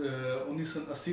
1980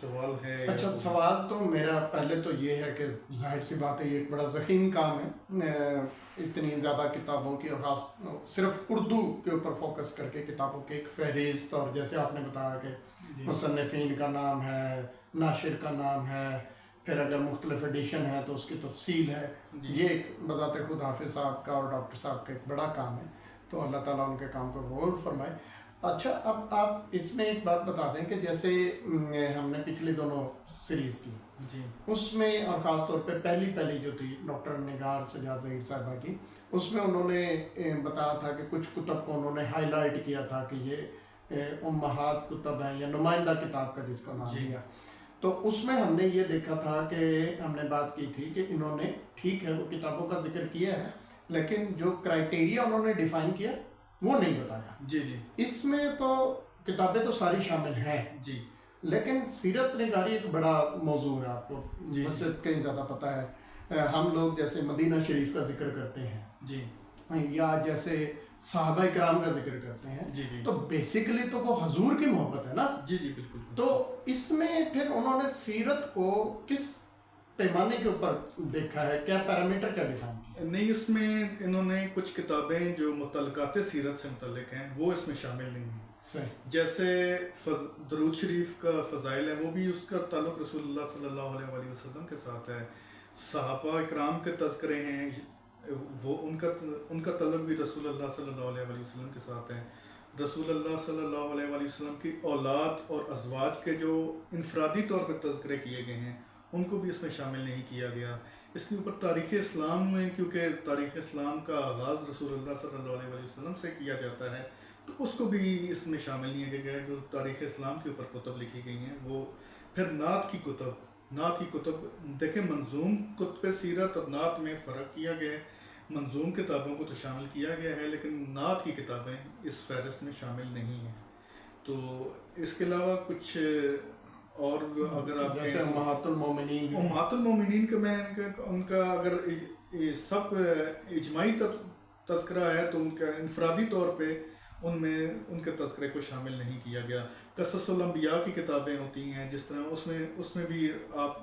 سوال ہے اچھا، سوال تو میرا پہلے تو یہ ہے کہ ظاہر سی بات ہے یہ ایک بڑا ضخیم کام ہے، اتنی زیادہ کتابوں کی، اور خاص صرف اردو کے اوپر فوکس کر کے کتابوں کی ایک فہرست، اور جیسے آپ نے بتایا کہ مصنفین کا نام ہے، ناشر کا نام ہے، پھر اگر مختلف ایڈیشن ہے تو اس کی تفصیل ہے، یہ ایک بذات خود حافظ صاحب کا اور ڈاکٹر صاحب کا ایک بڑا کام ہے، تو اللہ تعالیٰ ان کے کام کو قبول فرمائے۔ اچھا، اب آپ اس میں ایک بات بتا دیں کہ جیسے ہم نے پچھلی دونوں سیریز کی، جی اس میں اور خاص طور پہ پہلی جو تھی ڈاکٹر نگار سجاد ظہیر صاحبہ کی، اس میں انہوں نے بتایا تھا کہ کچھ کتب کو انہوں نے ہائی لائٹ کیا تھا کہ یہ امہات کتب ہیں یا نمائندہ کتاب کا جس کا نام جی۔ دیا، تو اس میں ہم نے یہ دیکھا تھا کہ ہم نے بات کی تھی کہ انہوں نے ٹھیک ہے وہ کتابوں کا ذکر کیا ہے، لیکن جو کرائٹیریا انہوں نے ڈیفائن کیا وہ نہیں بتایا۔ جی جی اس میں تو کتابیں تو ساری شامل ہیں، جی لیکن سیرت نگاری ایک بڑا موضوع ہے، آپ کو جی مجھ سے کہیں زیادہ پتہ ہے۔ ہم لوگ جیسے مدینہ شریف کا ذکر کرتے ہیں جی یا جیسے صحابہ کرام کا ذکر کرتے ہیں، جی جی تو بیسیکلی تو وہ حضور کی محبت ہے نا، جی جی بالکل۔ تو اس میں پھر انہوں نے سیرت کو کس پیمانے کے اوپر دیکھا ہے، کیا پیرامیٹر کا ڈیفائن کیا؟ نہیں، اس میں انہوں نے کچھ کتابیں جو متعلقات سیرت سے متعلق ہیں وہ اس میں شامل نہیں ہیں، صحیح، جیسے درود شریف کا فضائل ہے، وہ بھی اس کا تعلق رسول اللہ صلی اللہ علیہ وآلہ وسلم کے ساتھ ہے۔ صحابہ اکرام کے تذکرے ہیں، وہ ان کا تعلق بھی رسول اللہ صلی اللہ علیہ وآلہ وسلم کے ساتھ ہے۔ رسول اللہ صلی اللہ علیہ وآلہ وسلم کی اولاد اور ازواج کے جو انفرادی طور پر تذکرے کیے گئے ہیں ان کو بھی اس میں شامل نہیں کیا گیا۔ اس کے اوپر تاریخ اسلام میں، کیونکہ تاریخ اسلام کا آغاز رسول اللہ صلی اللہ علیہ وآلہ وسلم سے کیا جاتا ہے، تو اس کو بھی اس میں شامل نہیں کیا گیا۔ جو تاریخ اسلام کے اوپر کتب لکھی گئی ہیں وہ پھر نعت کی کتب دیکھیں، منظوم کتب سیرت اور نعت میں فرق کیا گیا ہے۔ منظوم کتابوں کو تو شامل کیا گیا ہے، لیکن نعت کی کتابیں اس فہرست میں شامل نہیں ہیں۔ تو اس کے علاوہ کچھ اور اگر آپ جیسے امہات المومنین، امہات المومنین کا میں ان کا اگر سب اجماعی تذکرہ ہے تو ان کا انفرادی طور پہ ان میں ان کے تذکرے کو شامل نہیں کیا گیا۔ قصص الانبیاء کی کتابیں ہوتی ہیں جس طرح، اس میں بھی آپ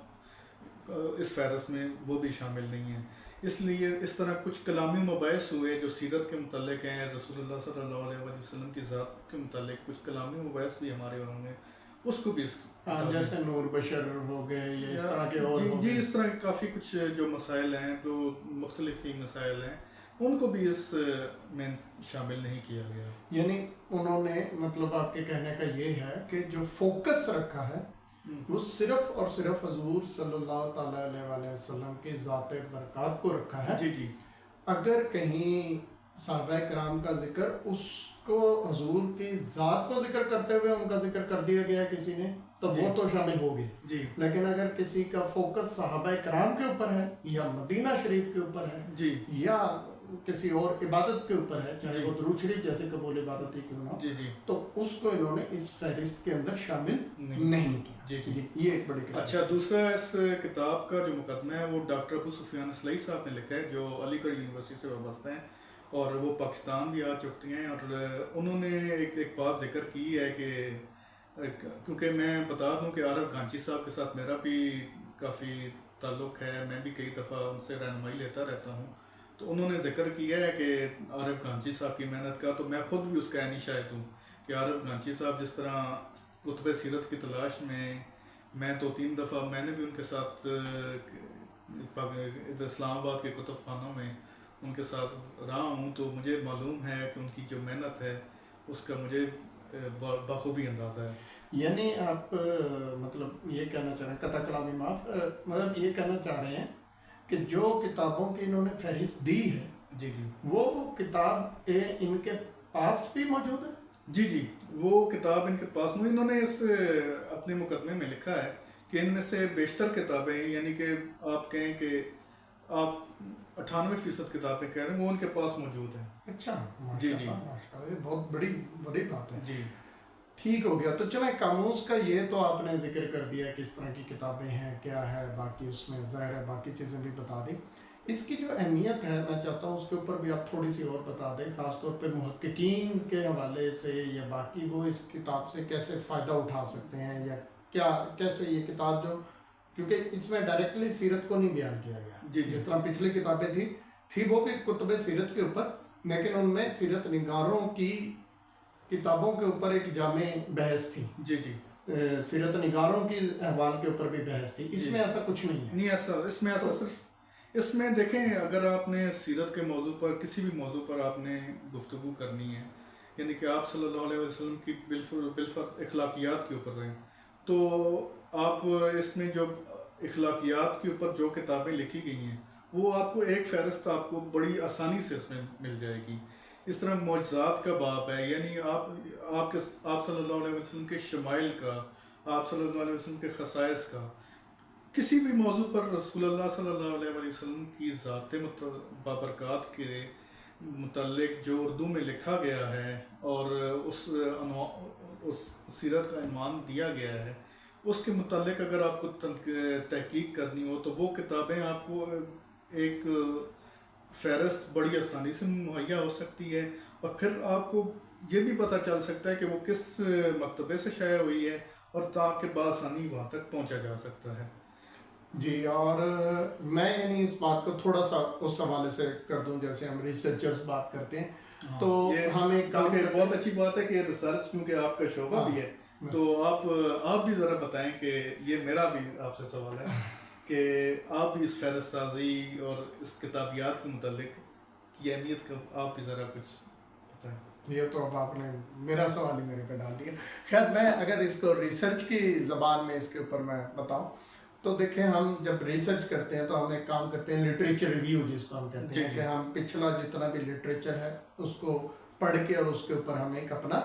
اس فہرست میں وہ بھی شامل نہیں ہیں۔ اس لیے اس طرح کچھ کلامی مباحث ہوئے جو سیرت کے متعلق ہیں، رسول اللہ صلی اللہ علیہ وآلہ وسلم کی ذات کے متعلق کچھ کلامی مباحث بھی ہمارے وہاں میں، اس کو بھی جیسے نور بشر ہو گئے یا اس طرح کے اور جی اس طرح کافی کچھ جو مسائل ہیں، جو مختلف مسائل ہیں، ان کو بھی اس میں شامل نہیں کیا گیا۔ یعنی انہوں نے مطلب آپ کے کہنے کا یہ ہے کہ جو فوکس رکھا ہے وہ صرف اور صرف حضور صلی اللہ تعالیٰ علیہ وآلہ وسلم کی ذات برکات کو رکھا ہے۔ جی جی اگر کہیں صحابہ کرام کا ذکر اس کو حضور کی ذات کو ذکر کرتے ہوئے ان کا ذکر کر دیا گیا کسی نے تو وہ تو شامل ہوگی، جی لیکن اگر کسی کا فوکس صحابہ کرام کے اوپر ہے یا مدینہ شریف کے اوپر ہے جی یا کسی اور عبادت کے اوپر ہے، چاہے جی وہ درود شریف جیسے قبول عبادت ہی کیوں نہ ہو، جی جی تو اس کو انہوں نے اس فہرست کے اندر شامل نہیں کیا۔ جی جی یہ ایک بڑی کتاب۔ اچھا، دوسرا اس کتاب کا جو مقدمہ ہے وہ ڈاکٹر ابو سفیان اصلعی صاحب نے لکھا ہے، جو علی گڑھ یونیورسٹی سے وابستہ ہیں اور وہ پاکستان بھی آ چکتے ہیں، اور انہوں نے ایک بات ذکر کی ہے کہ کیونکہ میں بتا دوں کہ عارف گانچی صاحب کے ساتھ میرا بھی کافی تعلق ہے، میں بھی کئی دفعہ ان سے رہنمائی لیتا رہتا ہوں، تو انہوں نے ذکر کیا ہے کہ عارف گانچی صاحب کی محنت کا، تو میں خود بھی اس کا عینی شاہد ہوں کہ عارف گانچی صاحب جس طرح کتب سیرت کی تلاش میں 2-3 دفعہ میں نے بھی ان کے ساتھ اسلام آباد کے کتب خانوں میں ان کے ساتھ رہا ہوں، تو مجھے معلوم ہے کہ ان کی جو محنت ہے اس کا مجھے بخوبی اندازہ ہے۔ یعنی آپ مطلب یہ کہنا چاہ رہے ہیں، قطع کلامی معاف، مطلب یہ کہنا چاہ رہے ہیں کہ جو کتابوں کی انہوں نے فہرست دی ہے جی جی وہ کتاب ان کے پاس بھی موجود ہے؟ جی جی وہ کتاب ان کے پاس میں، انہوں نے اس اپنے مقدمے میں لکھا ہے کہ ان میں سے بیشتر کتابیں، یعنی کہ آپ کہیں کہ آپ 98% کتابیں کہہ رہے ہیں، وہ ان کے پاس موجود ہیں۔ اچھا، جی ماشاء جی اللہ ماشاء اللہ، یہ بہت بڑی بات ہے۔ جی ٹھیک ہو گیا، تو چلیں قاموس کا یہ تو آپ نے ذکر کر دیا کس طرح کی کتابیں ہیں، کیا ہے، باقی اس میں ظاہر ہے باقی چیزیں بھی بتا دیں۔ اس کی جو اہمیت ہے میں چاہتا ہوں اس کے اوپر بھی آپ تھوڑی سی اور بتا دیں، خاص طور پہ محققین کے حوالے سے، یا باقی وہ اس کتاب سے کیسے فائدہ اٹھا سکتے ہیں یا کیا کیسے یہ کتاب جو، کیونکہ اس میں ڈائریکٹلی سیرت کو نہیں بیان کیا گیا جس طرح پچھلی کتابیں تھی وہ بھی کتب سیرت کے اوپر، لیکن ان میں سیرت نگاروں کی کتابوں کے اوپر ایک جامع بحث تھی، سیرت نگاروں کی احوال کے اوپر بھی بحث تھی. اس میں ایسا کچھ نہیں ہے. نہیں ایسا اس میں ایسا صرف اس میں دیکھیں، اگر آپ نے سیرت کے موضوع پر کسی بھی موضوع پر آپ نے گفتگو کرنی ہے، یعنی کہ آپ صلی اللہ علیہ وسلم کی بالفرض اخلاقیات کے اوپر رہیں، تو آپ اس میں جو اخلاقیات کے اوپر جو کتابیں لکھی گئی ہیں وہ آپ کو ایک فہرست آپ کو بڑی آسانی سے اس میں مل جائے گی. اس طرح معجزات کا باب ہے، یعنی آپ صلی اللہ علیہ وسلم کے شمائل کا، آپ صلی اللہ علیہ وسلم کے خصائص کا، کسی بھی موضوع پر رسول اللہ صلی اللہ علیہ وسلم کی ذات بابرکات کے متعلق جو اردو میں لکھا گیا ہے اور اس سیرت کا عنوان دیا گیا ہے، اس کے متعلق اگر آپ کو تحقیق کرنی ہو تو وہ کتابیں آپ کو ایک فہرست بڑی آسانی سے مہیا ہو سکتی ہے، اور پھر آپ کو یہ بھی پتہ چل سکتا ہے کہ وہ کس مکتبے سے شائع ہوئی ہے، اور تاکہ بآسانی وہاں تک پہنچا جا سکتا ہے. جی، اور میں یعنی اس بات کو تھوڑا سا اس حوالے سے کر دوں، جیسے ہم ریسرچرز بات کرتے ہیں تو ہم ایک کام، بہت اچھی بات ہے کہ ریسرچ کیونکہ آپ کا شعبہ بھی ہے، تو آپ بھی ذرا بتائیں کہ یہ میرا بھی آپ سے سوال ہے کہ آپ بھی اس فہرست سازی اور اس کتابیات کے متعلق کی اہمیت کا آپ بھی ذرا کچھ بتائیں. یہ تو اب آپ نے میرا سوال ہی میرے پہ ڈال دیا. خیر، میں اگر اس کو ریسرچ کی زبان میں اس کے اوپر میں بتاؤں تو دیکھیں، ہم جب ریسرچ کرتے ہیں تو ہم ایک کام کرتے ہیں لٹریچر ریویو جس کو ہم کہتے ہیں، کہ ہم پچھلا جتنا بھی لٹریچر ہے اس کو پڑھ کے اور اس کے اوپر ہم ایک اپنا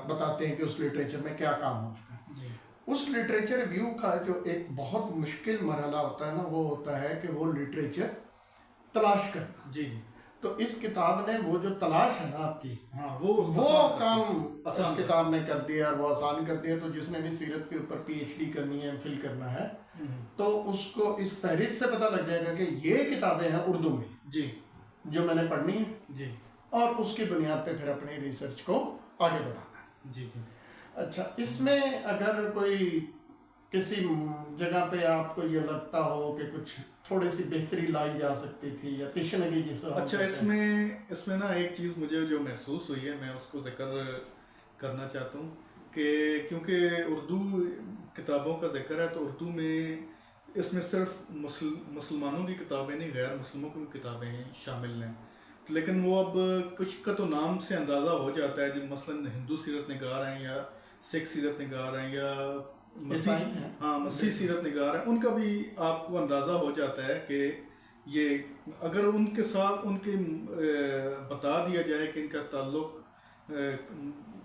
بتاتے ہیں کہ اس لٹریچر میں کیا کام ہو چکا ہے. اس لٹریچر ریویو کا جو ایک بہت مشکل مرحلہ ہوتا ہے نا، وہ ہوتا ہے کہ وہ لٹریچر تلاش کرنا. تو اس کتاب نے وہ جو تلاش ہے نا آپ کی، وہ کام اس کتاب نے کر دیا، اور وہ آسان کر دیا. تو جس نے بھی سیرت کے اوپر پی ایچ ڈی کرنی ہے، فل کرنا ہے، تو اس کو اس فہرست سے پتہ لگ جائے گا کہ یہ کتابیں ہیں اردو میں جو میں نے پڑھنی ہے، اور اس کی بنیاد پہ پھر اپنی ریسرچ کو آگے بڑھانا ہے. اچھا، اس میں اگر کوئی کسی جگہ پہ آپ کو یہ لگتا ہو کہ کچھ تھوڑی سی بہتری لائی جا سکتی تھی یا تشنگی جس کو، اچھا، اس میں نا ایک چیز مجھے جو محسوس ہوئی ہے، میں اس کو ذکر کرنا چاہتا ہوں کہ کیونکہ اردو کتابوں کا ذکر ہے تو اردو میں اس میں صرف مسلمانوں کی کتابیں نہیں، غیر مسلموں کی کتابیں شامل ہیں، لیکن وہ اب کچھ کا تو نام سے اندازہ ہو جاتا ہے، جب مثلاً ہندو سیرت نگار ہیں یا سکھ سیرت نگار ہیں یا مسیح سیرت نگار ہیں، ان کا بھی آپ کو اندازہ ہو جاتا ہے کہ یہ اگر ان کے ساتھ ان کے بتا دیا جائے کہ ان کا تعلق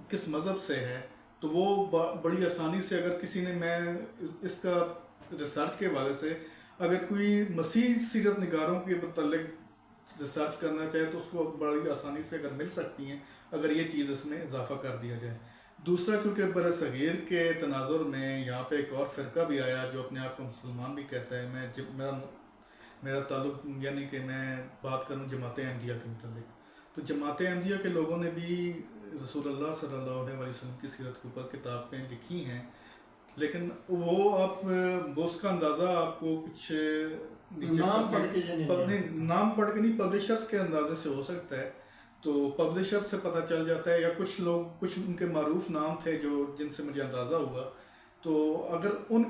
کس مذہب سے ہے، تو وہ بڑی آسانی سے، اگر کسی نے، میں اس کا ریسرچ کے حوالے سے اگر کوئی مسیح سیرت نگاروں کے متعلق ریسرچ کرنا چاہے تو اس کو بڑی آسانی سے اگر مل سکتی ہیں، اگر یہ چیز اس میں اضافہ کر دیا جائے. دوسرا، کیونکہ بر صغیر کے تناظر میں یہاں پہ ایک اور فرقہ بھی آیا جو اپنے آپ کو مسلمان بھی کہتا ہے. میرا تعلق، یعنی کہ میں بات کروں جماعت احمدیہ کے متعلق، تو جماعت احمدیہ کے لوگوں نے بھی رسول اللہ صلی اللہ علیہ وسلم کی سیرت کے اوپر کتابیں لکھی ہیں، لیکن وہ اس کا اندازہ آپ کو کچھ نام پڑھ کے نہیں، پبلشرز کے اندازے سے ہو سکتا ہے. تو پبلشر سے پتہ چل جاتا ہے، یا کچھ ان کے معروف نام تھے جن سے مجھے اندازہ ہوا. تو اگر ان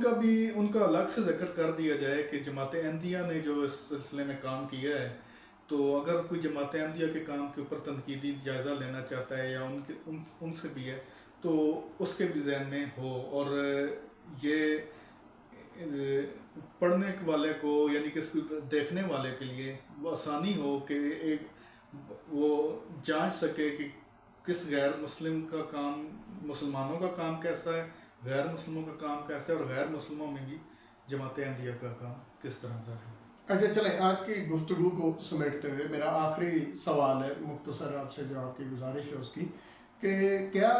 کا الگ سے ذکر کر دیا جائے کہ جماعت احمدیہ نے جو اس سلسلے میں کام کیا ہے، تو اگر کوئی جماعت احمدیہ کے کام کے اوپر تنقیدی جائزہ لینا چاہتا ہے یا ان سے بھی ہے، تو اس کے بھی ذہن میں ہو، اور یہ پڑھنے والے کو، یعنی کہ اس کو دیکھنے والے کے لیے وہ آسانی ہو کہ وہ جانچ سکے کہ کس غیر مسلم کا کام، مسلمانوں کا کام کیسا ہے، غیر مسلموں کا کام کیسا ہے، اور غیر مسلموں میں بھی جماعت احمدیہ کا کام کس طرح کا ہے. اچھا، چلیں آج کی گفتگو کو سمیٹتے ہوئے میرا آخری سوال ہے، مختصر آپ سے جو آپ کی گزارش ہے اس کی، کہ کیا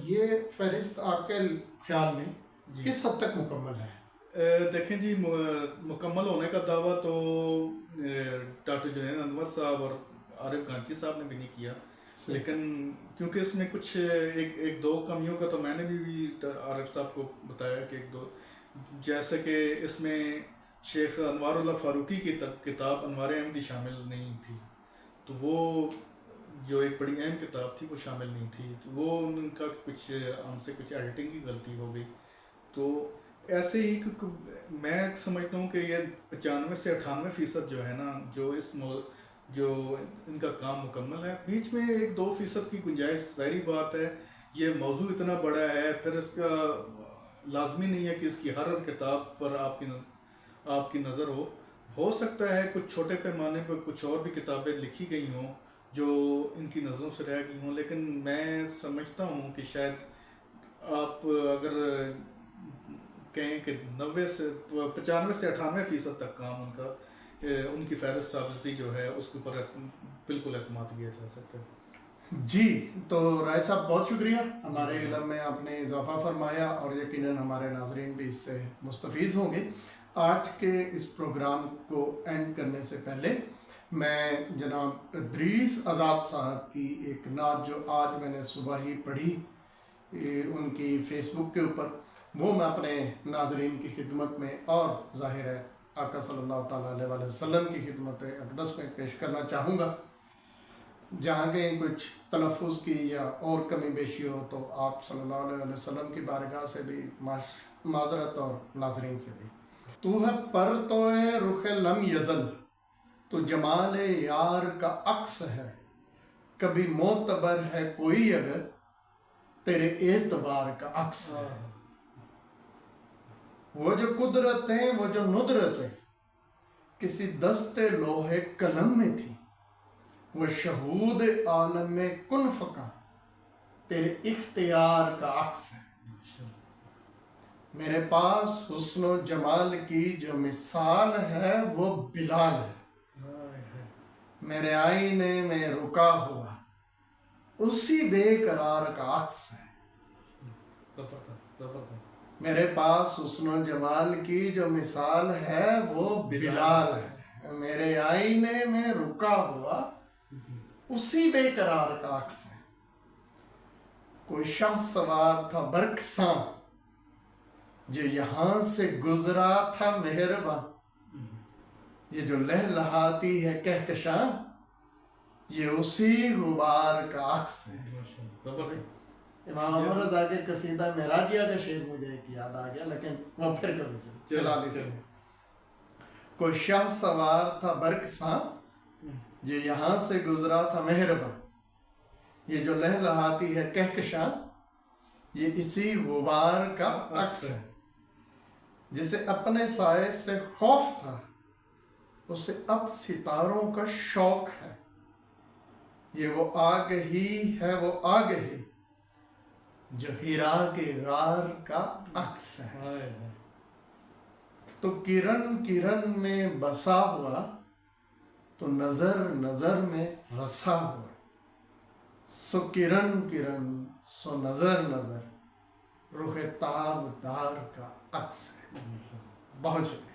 یہ فہرست آپ کے خیال میں کس حد تک مکمل ہے؟ دیکھیں جی، مکمل ہونے کا دعویٰ تو ڈاکٹر جنید انور صاحب اور عارف گانچی صاحب نے بھی نہیں کیا. لیکن کیونکہ اس میں کچھ ایک دو کمیوں کا تو میں نے بھی عارف صاحب کو بتایا کہ ایک دو، جیسے کہ اس میں شیخ انوار اللہ فاروقی کی کتاب انوار احمدی شامل نہیں تھی، تو وہ جو ایک بڑی اہم کتاب تھی وہ شامل نہیں تھی، تو وہ ان کا کچھ ہم سے کچھ ایڈیٹنگ کی غلطی ہو گئی. تو ایسے ہی میں سمجھتا ہوں کہ یہ 95 سے 98% جو ہے نا، جو ان کا کام مکمل ہے. بیچ میں 1-2% کی گنجائش ظاہری بات ہے، یہ موضوع اتنا بڑا ہے، پھر اس کا لازمی نہیں ہے کہ اس کی ہر کتاب پر آپ کی نظر ہو سکتا ہے کچھ چھوٹے پیمانے پر کچھ اور بھی کتابیں لکھی گئی ہوں جو ان کی نظروں سے رہ گئی ہوں، لیکن میں سمجھتا ہوں کہ شاید آپ اگر کہیں کہ 95 سے 98% تک کام ان کا، ان کی فہرست سازی جو ہے اس کے اوپر بالکل اعتماد کیا جا سکتا ہے. جی، تو رائے صاحب بہت شکریہ، ہمارے علم میں آپ نے اضافہ فرمایا اور یقیناً ہمارے ناظرین بھی اس سے مستفیض ہوں گے. آج کے اس پروگرام کو اینڈ کرنے سے پہلے میں جناب ادریس آزاد صاحب کی ایک نعت جو آج میں نے صبح ہی پڑھی ان کی فیس بک کے اوپر، وہ میں اپنے ناظرین کی خدمت میں اور ظاہر ہے آقا صلی اللہ تعالیٰ علیہ وآلہ وسلم کی خدمت اقدس میں پیش کرنا چاہوں گا. جہاں کہیں کچھ تلفظ کی یا اور کمی بیشی ہو تو آپ صلی اللہ علیہ وسلم کی بارگاہ سے بھی معذرت اور ناظرین سے بھی. تو ہے پر تو رخ لم یزل، تو جمال یار کا عکس ہے، کبھی معتبر ہے کوئی اگر تیرے اعتبار کا عکس ہے. وہ جو قدرتیں وہ جو ندرتیں کسی دست لوح قلم میں تھی، وہ شہود عالم میں کن فکا تیرے اختیار کا عکس ہے. میرے پاس حسن و جمال کی جو مثال ہے وہ بلال ہے، میرے آئینے میں رکا ہوا اسی بے قرار کا عکس ہے. میرے پاس حسن و جمال کی جو مثال ہے وہ بلال ہے، میرے آئینے میں رکا ہوا اسی بے قرار کا عکس ہے. کوئی شاہ سوار تھا برقصاں جو یہاں سے گزرا تھا مہرباں، یہ جو لہلہاتی ہے کہکشاں یہ اسی غبار کا عکس ہے. امام عمر رضا کے قصیدہ معراجیہ کا شعر مجھے ایک یاد آ گیا، لیکن وہ پھر کبھی سے جلالی سے. کوئی شاہ سوار تھا برقصاں جو یہاں سے گزرا تھا مہرباں، یہ جو لہلہاتی ہے کہکشاں یہ اسی غبار کا عکس ہے. جسے اپنے سائے سے خوف تھا اسے اب ستاروں کا شوق ہے، یہ وہ آگہی ہے وہ آگہی جو ہیرا کے غار کا عکس ہے. تو کرن کرن میں بسا ہوا تو نظر نظر میں رسا ہوا، سو کرن کرن سو نظر نظر رخ تاب دار کا عکس ہے. بہت شکریہ.